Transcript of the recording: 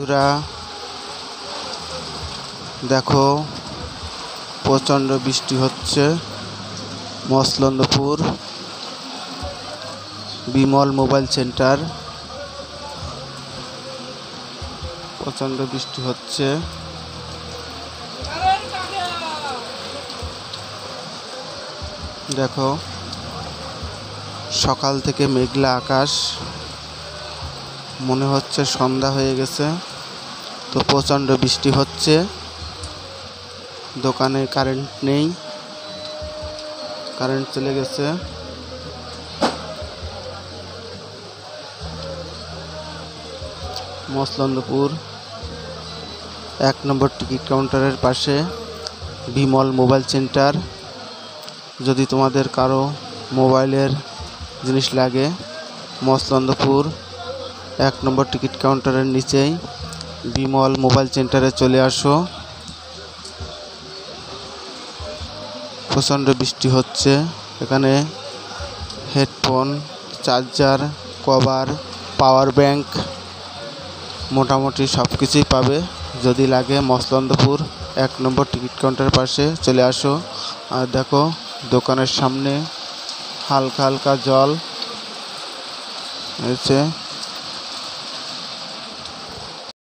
বন্ধুরা দেখো, প্রচণ্ড বৃষ্টি হচ্ছে। মসলন্দপুর বিমল মোবাইল সেন্টার, প্রচণ্ড বৃষ্টি হচ্ছে। দেখো, সকাল থেকে মেঘলা আকাশ, মনে হচ্ছে সন্ধ্যা হয়ে গেছে। তো প্রচণ্ড বৃষ্টি হচ্ছে, দোকানে কারেন্ট নেই, কারেন্ট চলে গেছে। মসলন্দপুর 1 নম্বর টিকিট কাউন্টারের পাশে বিমল মোবাইল সেন্টার। যদি তোমাদের কারো মোবাইলের জিনিস লাগে, মসলন্দপুর 1 নম্বর টিকিট কাউন্টারের নিচেই বিমল মোবাইল সেন্টারে চলে আসো। প্রচণ্ড বৃষ্টি হচ্ছে। এখানে headphone, charger, cover, power bank মোটামুটি সব কিছুই পাবে। যদি লাগে মসলন্দপুর 1 নম্বর টিকিট কাউন্টারের পাশে চলে আসো। আর দেখো, দোকানের সামনে হালকা হালকা জল হয়েছে।